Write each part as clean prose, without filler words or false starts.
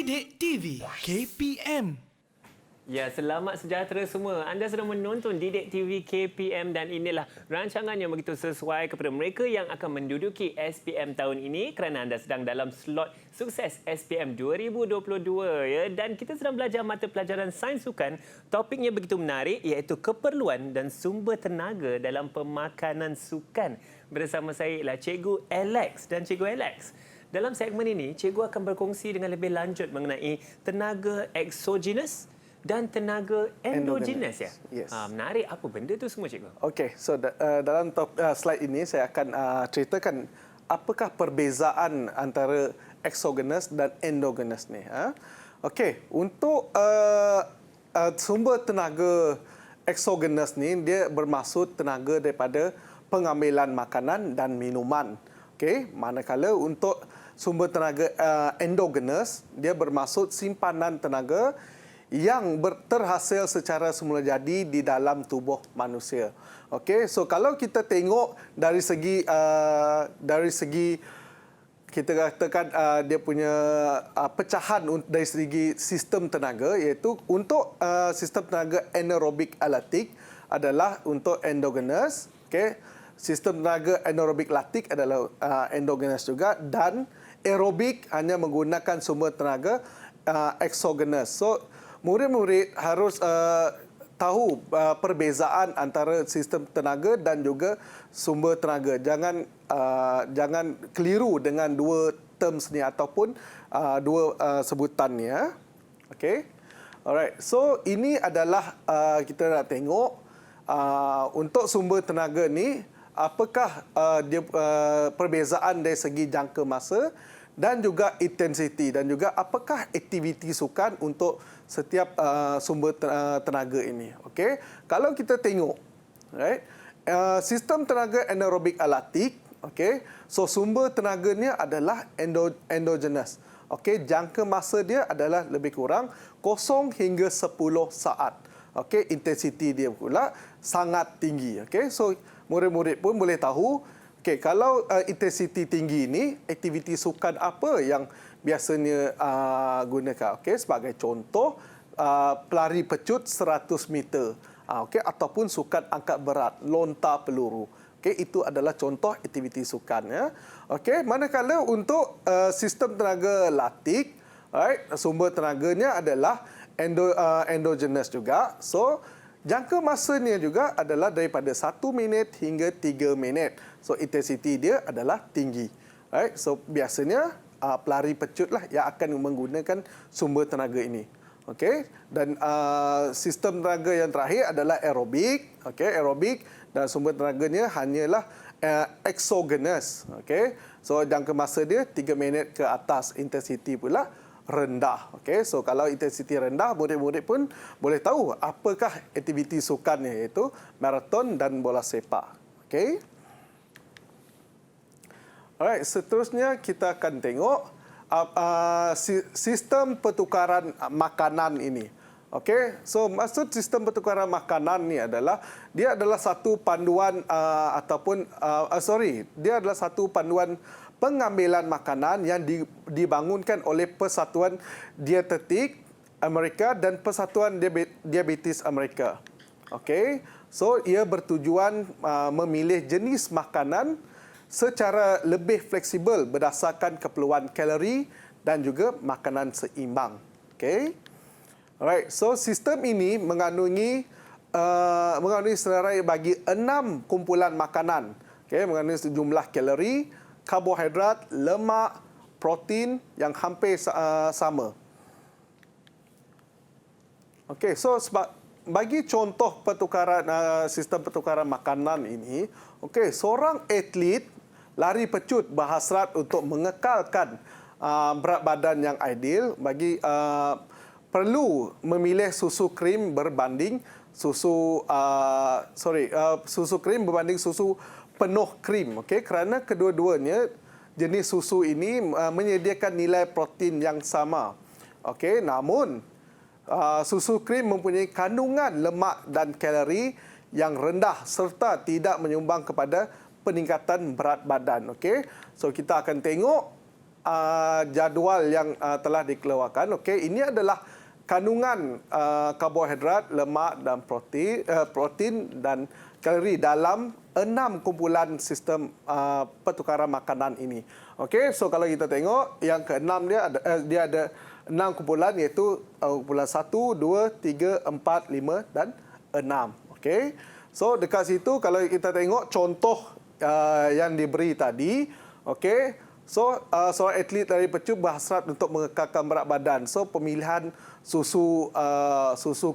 Didik TV KPM. Ya, selamat sejahtera semua. Anda sedang menonton Didik TV KPM dan inilah rancangan yang begitu sesuai kepada mereka yang akan menduduki SPM tahun ini kerana anda sedang dalam slot sukses SPM 2022 ya, dan kita sedang belajar mata pelajaran sains sukan. Topiknya begitu menarik iaitu keperluan dan sumber tenaga dalam pemakanan sukan. Bersama saya ialah Cikgu Alex dan Cikgu Alex. Dalam segmen ini, cikgu akan berkongsi dengan lebih lanjut mengenai tenaga exogenous dan tenaga endogenous ya. Yes. Menarik, apa benda tu semua cikgu? Okey, so dalam slide ini saya akan ceritakan apakah perbezaan antara exogenous dan endogenous ni. Okey, untuk sumber tenaga exogenous ni dia bermaksud tenaga daripada pengambilan makanan dan minuman. Okey, manakala untuk sumber tenaga endogenous dia bermaksud simpanan tenaga yang terhasil secara semula jadi di dalam tubuh manusia. Okey, so kalau kita tengok dari segi kita katakan dia punya pecahan dari segi sistem tenaga, iaitu untuk sistem tenaga anaerobik laktik adalah untuk endogenous. Okey, sistem tenaga anaerobik laktik adalah endogenous juga, dan aerobik hanya menggunakan sumber tenaga exogenous. So murid-murid harus tahu perbezaan antara sistem tenaga dan juga sumber tenaga. Jangan keliru dengan dua terms ni ataupun dua sebutan ni ya. Okey. Alright. So ini adalah kita nak tengok untuk sumber tenaga ni apakah dia perbezaan dari segi jangka masa dan juga intensiti, dan juga apakah aktiviti sukan untuk setiap sumber tenaga ini. Okey, kalau kita tengok, right, sistem tenaga anaerobik laktik, okey, so sumber tenaganya adalah endogenous. Okey, jangka masa dia adalah lebih kurang 0 hingga 10 saat. Okey, intensiti dia pula sangat tinggi. Okey, so murid-murid pun boleh tahu. Okey, kalau intensiti tinggi ini, aktiviti sukan apa yang biasanya gunakan? Okey, sebagai contoh, pelari pecut 100 meter. Okey, ataupun sukan angkat berat, lontar peluru. Okey, itu adalah contoh aktiviti sukan ya. Okey, manakala untuk sistem tenaga laktik, right, sumber tenaganya adalah endogenous juga. So jangka masanya juga adalah daripada 1 minit hingga 3 minit. So intensiti dia adalah tinggi. Right? So biasanya pelari pecut lah yang akan menggunakan sumber tenaga ini. Okey, dan sistem tenaga yang terakhir adalah aerobik. Okey, aerobik dan sumber tenaganya hanyalah exogenous. Okey. So jangka masa dia 3 minit ke atas, intensiti pula rendah. Okey, so kalau intensiti rendah, murid-murid pun boleh tahu apakah aktiviti sukannya, iaitu maraton dan bola sepak. Okey. Alright, seterusnya kita akan tengok sistem pertukaran makanan ini. Okey, so maksud sistem pertukaran makanan ni adalah dia adalah satu panduan dia adalah satu panduan pengambilan makanan yang dibangunkan oleh Persatuan Dietetik Amerika dan Persatuan Diabetes Amerika. Okey, so ia bertujuan memilih jenis makanan secara lebih fleksibel berdasarkan keperluan kalori dan juga makanan seimbang. Okey. Alright, so sistem ini mengandungi senarai bagi 6 kumpulan makanan. Okey, mengandungi sejumlah kalori, karbohidrat, lemak, protein yang hampir sama. Okey, so bagi contoh sistem pertukaran makanan ini, okey, seorang atlet lari pecut berhasrat untuk mengekalkan berat badan yang ideal, perlu memilih susu krim berbanding susu penuh krim. Okey, kerana kedua-duanya jenis susu ini menyediakan nilai protein yang sama. Okey, namun susu krim mempunyai kandungan lemak dan kalori yang rendah serta tidak menyumbang kepada peningkatan berat badan. Okey, so kita akan tengok jadual yang telah dikeluarkan. Okey, ini adalah kandungan karbohidrat, lemak dan protein dan kalori dalam 6 kumpulan sistem pertukaran makanan ini. Okey, so kalau kita tengok yang ke-6 dia ada 6 kumpulan, iaitu kumpulan 1, 2, 3, 4, 5 dan 6. Okey. So dekat situ kalau kita tengok contoh yang diberi tadi, okey. So seorang atlet dari pecu berhasrat untuk mengekalkan berat badan. So pemilihan susu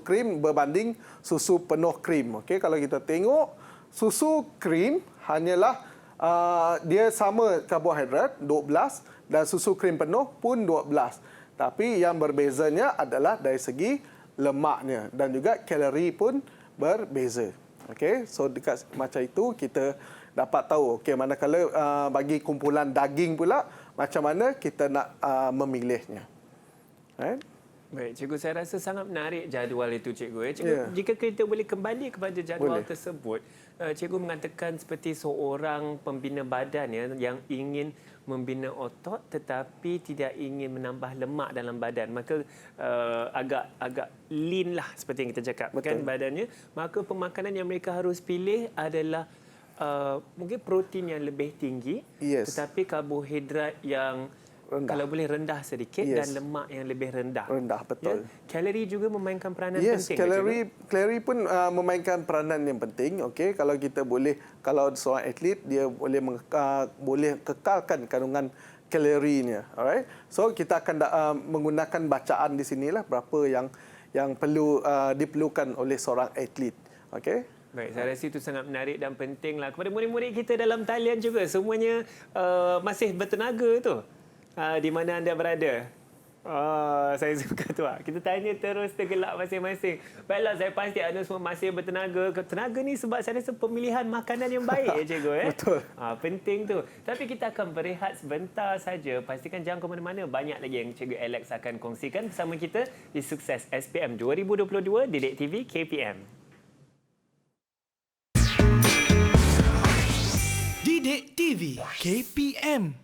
krim berbanding susu penuh krim. Okey, kalau kita tengok susu krim hanyalah dia sama karbohidrat 12 dan susu krim penuh pun 12. Tapi yang berbezanya adalah dari segi lemaknya dan juga kalori pun berbeza. Okey, so dekat macam itu kita dapat tahu okey manakala bagi kumpulan daging pula macam mana kita nak memilihnya. Right? Baik, cikgu, saya rasa sangat menarik jadual itu, cikgu. Cikgu, jika kita boleh kembali kepada jadual tersebut, cikgu mengatakan seperti seorang pembina badan yang ingin membina otot tetapi tidak ingin menambah lemak dalam badan, maka agak lean lah seperti yang kita cakap. Betul. Kan badannya, maka pemakanan yang mereka harus pilih adalah mungkin protein yang lebih tinggi, tetapi karbohidrat yang rendah. Kalau boleh rendah sedikit, dan lemak yang lebih rendah. Rendah, betul. Ya? Kalori juga memainkan peranan penting. Kalori pun memainkan peranan yang penting. Okey, kalau kita boleh, kalau seorang atlet dia boleh kekalkan kandungan kalorinya. Alright. So kita akan menggunakan bacaan di sinilah berapa yang perlu diperlukan oleh seorang atlet. Okey. Baik, saya rasa itu sangat menarik dan pentinglah kepada murid-murid kita dalam talian juga. Semuanya masih bertenaga tu. Di mana anda berada? Saya suka tu. Kita tanya terus tergelak masing-masing. Baiklah, saya pasti anda semua masih bertenaga. Tenaga ni sebab saya rasa pemilihan makanan yang baik, cikgu. Betul. Penting tu. Tapi kita akan berehat sebentar saja. Pastikan jangan ke mana-mana. Banyak lagi yang Cikgu Alex akan kongsikan bersama kita di Sukses SPM 2022 Didik TV KPM. Didik TV KPM.